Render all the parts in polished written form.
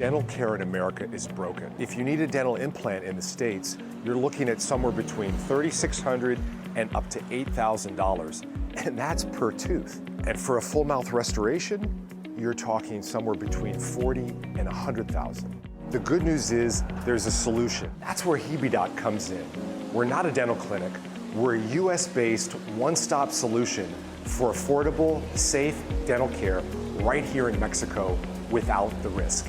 Dental care in America is broken. If you need a dental implant in the States, you're looking at somewhere between $3,600 and up to $8,000, and that's per tooth. And for a full mouth restoration, you're talking somewhere between $40,000 and $100,000. The good news is there's a solution. That's where HebeDoc comes in. We're not a dental clinic. We're a US-based one-stop solution for affordable, safe dental care right here in Mexico without the risk.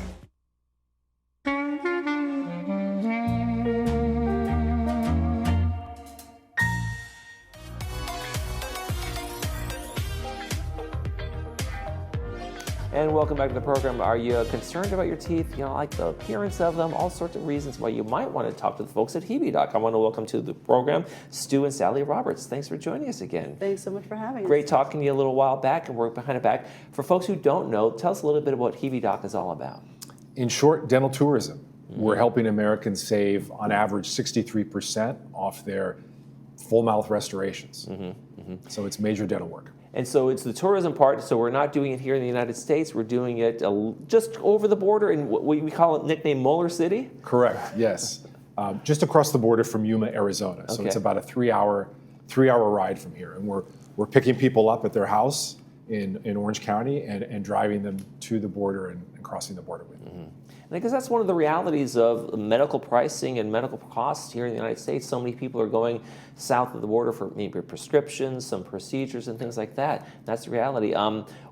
And welcome back to the program. Are you concerned about your teeth? You know, like the appearance of them, all sorts of reasons why you might want to talk to the folks at HebeDoc. I want to welcome to the program Stu and Sally Roberts. Thanks for joining us again. Thanks so much for having us. Great talking to you a little while back, and we're behind it back. For folks who don't know, tell us a little bit about what HebeDoc is all about. In short, dental tourism. We're helping Americans save, on average, 63% off their full mouth restorations. So it's major dental work. And so it's the tourism part, so we're not doing it here in the United States, we're doing it just over the border in what we call it nicknamed Molar City? Correct, yes. Just across the border from Yuma, Arizona. So it's about a three-hour ride from here. And we're picking people up at their house in Orange County and driving them to the border and crossing the border with them. And I guess that's one of the realities of medical pricing and medical costs here in the United States. So many people are going south of the border for maybe prescriptions, some procedures and things like that. That's the reality.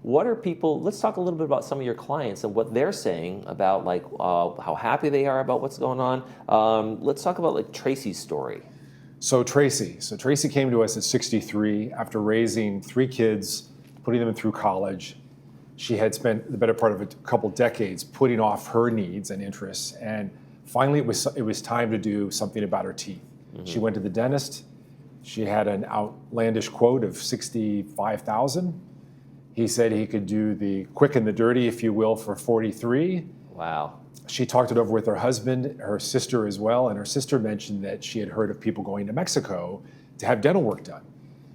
What are people, let's talk a little bit about some of your clients and what they're saying about like how happy they are about what's going on. Let's talk about like Tracy's story. So Tracy came to us at 63 after raising 3 kids, putting them through college. She had spent the better part of a couple decades putting off her needs and interests, and finally it was time to do something about her teeth. She went to the dentist. She had an outlandish quote of $65,000. He said he could do the quick and the dirty, if you will, for $43,000. Wow. She talked it over with her husband, her sister as well, and her sister mentioned that she had heard of people going to Mexico to have dental work done.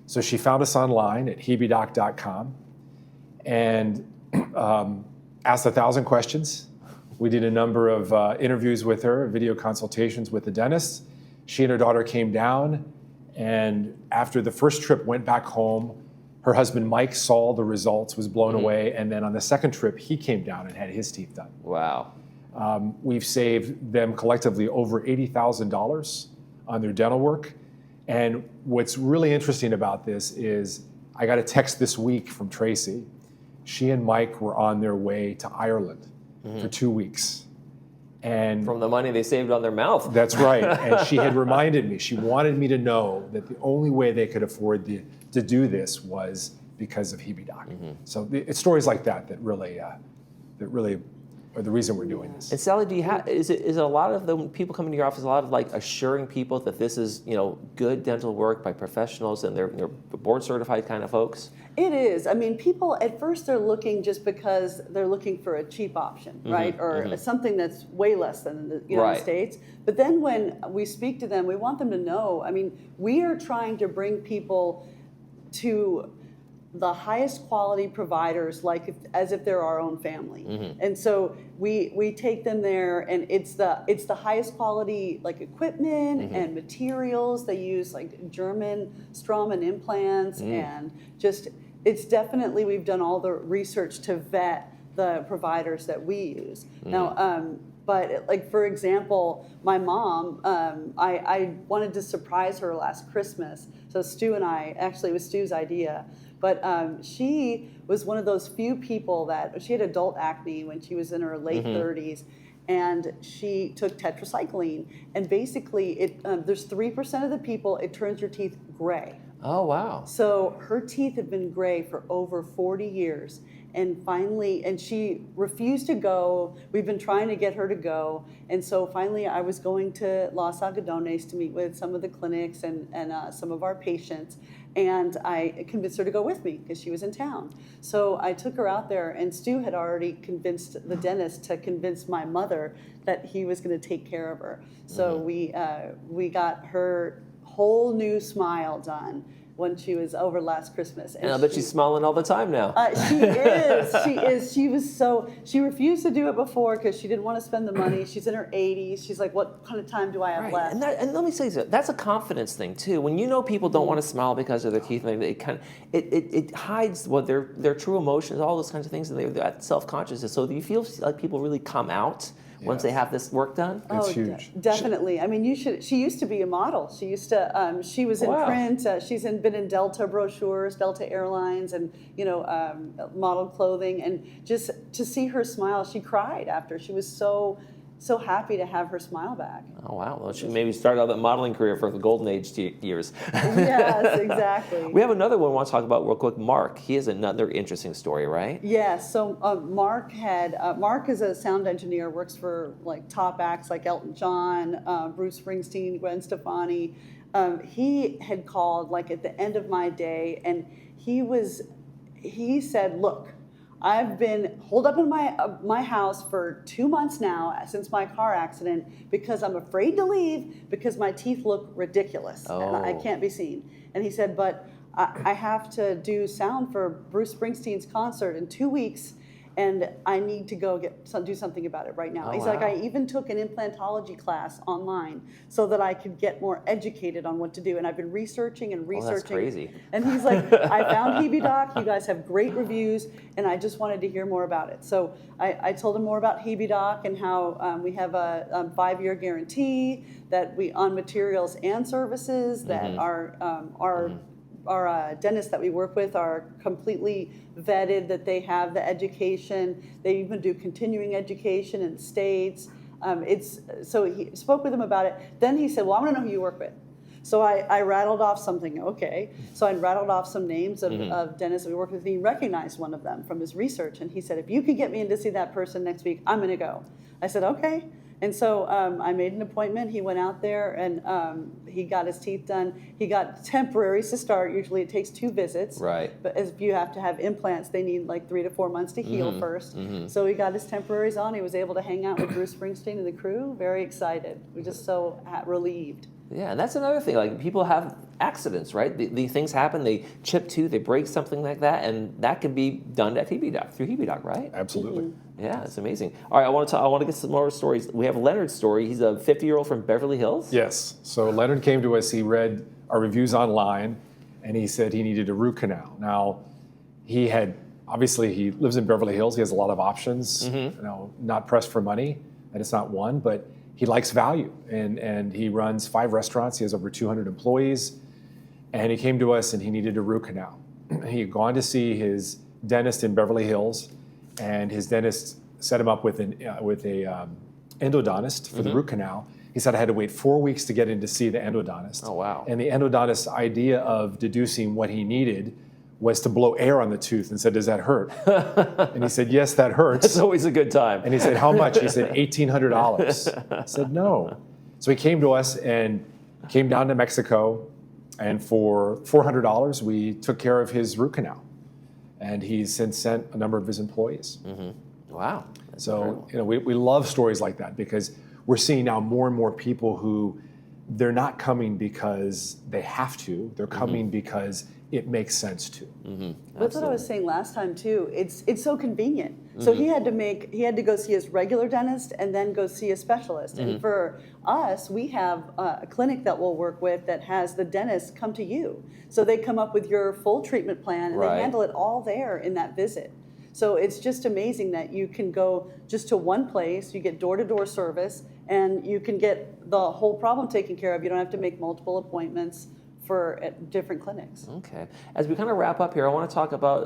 So she found us online at HebeDoc.com and asked 1,000 questions. We did a number of interviews with her, video consultations with the dentist. She and her daughter came down, and after the first trip went back home, her husband Mike saw the results, was blown away, and then on the second trip he came down and had his teeth done. Wow. We've saved them collectively over $80,000 on their dental work. And what's really interesting about this is I got a text this week from Tracy. She and Mike were on their way to Ireland for 2 weeks. And From the money they saved on their mouth. that's right. And she had reminded me, she wanted me to know that the only way they could afford to do this was because of HebeDoc. So it's stories like that that really are the reason we're doing this. And Sally, do you have, is it a lot of the people coming to your office, a lot of like assuring people that this is, you know, good dental work by professionals and they're board certified kind of folks? It is. I mean, people at first they're looking just because they're looking for a cheap option, right? Or something that's way less than the United States. But then when we speak to them, we want them to know, I mean, we are trying to bring people to the highest quality providers, like as if they're our own family. And so we take them there, and it's the highest quality like equipment and materials. They use like German Straumann implants, and just it's definitely, we've done all the research to vet the providers that we use. Now, but like for example, my mom, I wanted to surprise her last Christmas. So Stu and I, actually it was Stu's idea. But she was one of those few people that, she had adult acne when she was in her late 30s, and she took tetracycline. And basically, there's 3% of the people, it turns your teeth gray. Oh, wow. So her teeth have been gray for over 40 years. And finally, and she refused to go. We've been trying to get her to go. And so finally, I was going to Los Algodones to meet with some of the clinics and some of our patients. And I convinced her to go with me because she was in town. So I took her out there, and Stu had already convinced the dentist to convince my mother that he was going to take care of her. So we got her whole new smile done. when she was over last Christmas. And I bet she's smiling all the time now. She is. She is. She refused to do it before because she didn't want to spend the money. She's in her 80s. She's like, what kind of time do I have left? And let me say this, that's a confidence thing too. When you know people don't want to smile because of their teeth, it hides what their true emotions, all those kinds of things, and that self-consciousness. So do you feel like people really come out once they have this work done? It's huge. Definitely. I mean, she used to be a model. She used to. She was in print. She's been in Delta brochures, Delta Airlines, and modeled clothing. And just to see her smile, she cried after. She was so happy to have her smile back. Oh wow! Well, she maybe started out that modeling career for the golden age years. Yes, exactly. We have another one I want to talk about real quick. Mark. He has another interesting story, right? Yeah. So Mark is a sound engineer. Works for like top acts like Elton John, Bruce Springsteen, Gwen Stefani. He had called like at the end of my day, and he said, "Look, I've been holed up in my house for 2 months now since my car accident because I'm afraid to leave because my teeth look ridiculous and I can't be seen." And he said, "But I have to do sound for Bruce Springsteen's concert in 2 weeks, and I need to go do something about it right now." He's like, "I even took an implantology class online so that I could get more educated on what to do, and I've been researching and researching." That's crazy. And he's like, "I found HebeDoc. You guys have great reviews, and I just wanted to hear more about it." So I told him more about HebeDoc and how we have a 5-year guarantee that on materials and services that our dentists that we work with are completely vetted, that they have the education. They even do continuing education in the States. So he spoke with him about it. Then he said, "Well, I want to know who you work with." So I rattled off something. Okay. So I rattled off some names of dentists that we work with, and he recognized one of them from his research. And he said, "If you could get me in to see that person next week, I'm going to go." I said, "Okay." And so I made an appointment. He went out there and he got his teeth done. He got temporaries to start. Usually it takes 2 visits. Right. But if you have to have implants, they need like 3 to 4 months to heal first. So he got his temporaries on. He was able to hang out with Bruce Springsteen and the crew. Very excited. We're just so relieved. Yeah, and that's another thing. Like people have accidents, right? The things happen. They chip tooth, they break something like that, and that can be done at HebeDoc through HebeDoc, right? Absolutely. Yeah, it's amazing. All right, I want to get some more stories. We have Leonard's story. He's a 50-year-old from Beverly Hills. Yes. So Leonard came to us. He read our reviews online, and he said he needed a root canal. Now, he lives in Beverly Hills. He has a lot of options. Not pressed for money, and it's not one, but he likes value, and he runs 5 restaurants. He has over 200 employees, and he came to us and he needed a root canal. He had gone to see his dentist in Beverly Hills, and his dentist set him up with a endodontist for the root canal. He said I had to wait 4 weeks to get in to see the endodontist. Oh, wow. And the endodontist's idea of deducing what he needed was to blow air on the tooth and said, "Does that hurt?" And he said, "Yes, that hurts." It's always a good time. And he said, "How much?" He said, $1,800. I said, "No." So he came to us and came down to Mexico, and for $400, we took care of his root canal. And he's since sent a number of his employees. Wow. So we love stories like that because we're seeing now more and more people who they're not coming because they have to. They're coming because it makes sense to. That's what I was saying last time too. It's so convenient. So he had to go see his regular dentist and then go see a specialist. And for us, we have a clinic that we'll work with that has the dentist come to you. So they come up with your full treatment plan and they handle it all there in that visit. So it's just amazing that you can go just to one place, you get door-to-door service, and you can get the whole problem taken care of. You don't have to make multiple appointments for different clinics. Okay. As we kind of wrap up here, I want to talk about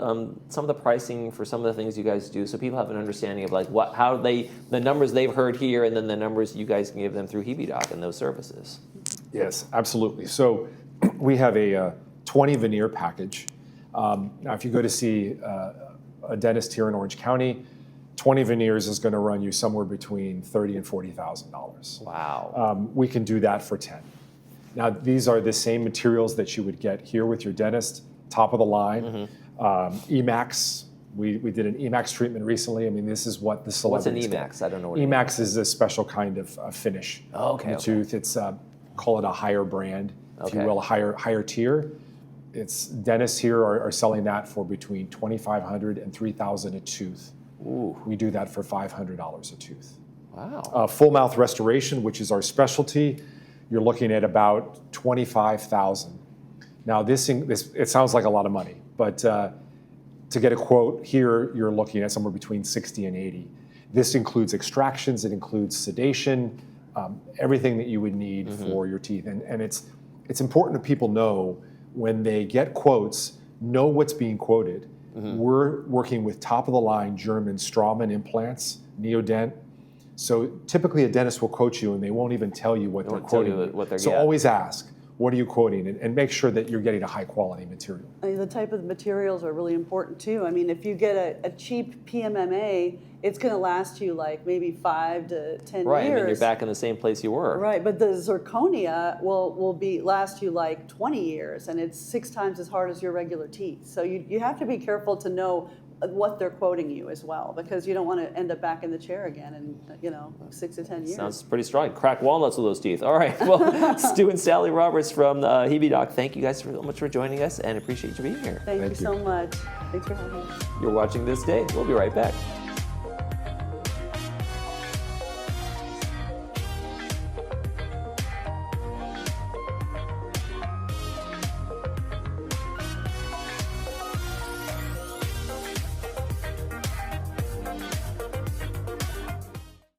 some of the pricing for some of the things you guys do, so people have an understanding of like the numbers they've heard here, and then the numbers you guys can give them through HebeDoc and those services. Yes, absolutely. So we have a 20 veneer package. Now, if you go to see a dentist here in Orange County, 20 veneers is going to run you somewhere between $30,000 and $40,000. Wow. We can do that for 10. Now, these are the same materials that you would get here with your dentist, top of the line. Emax, we did an Emax treatment recently. I mean, this is what the celebrities What's an Emax? I don't know what Emax is a special kind of finish on the tooth. It's call it a higher brand, if you will, a higher tier. Dentists here are selling that for between $2,500 and $3,000 a tooth. Ooh. We do that for $500 a tooth. Wow. Full mouth restoration, which is our specialty, you're looking at about $25,000. Now it sounds like a lot of money, but to get a quote here, you're looking at somewhere between 60 and 80. This includes extractions, it includes sedation, everything that you would need for your teeth. And it's important that people know when they get quotes, know what's being quoted. We're working with top of the line German Straumann implants, Neodent. So typically a dentist will quote you and they won't even tell you what they're quoting. So always ask, what are you quoting? And make sure that you're getting a high quality material. The type of materials are really important too. I mean, if you get a cheap PMMA, it's going to last you like maybe 5 to 10 Right, years. and then you're back in the same place you were. Right, but the zirconia will last you like 20 years, and it's 6 times as hard as your regular teeth. So you have to be careful to know what they're quoting you as well, because you don't want to end up back in the chair again in 6 to 10 years. Sounds pretty strong. Crack walnuts with those teeth. All right. Well, Stu and Sally Roberts from HebeDoc, thank you guys so much for joining us and appreciate you being here. Thank you so much. Thanks for having me. You're watching This Day. We'll be right back.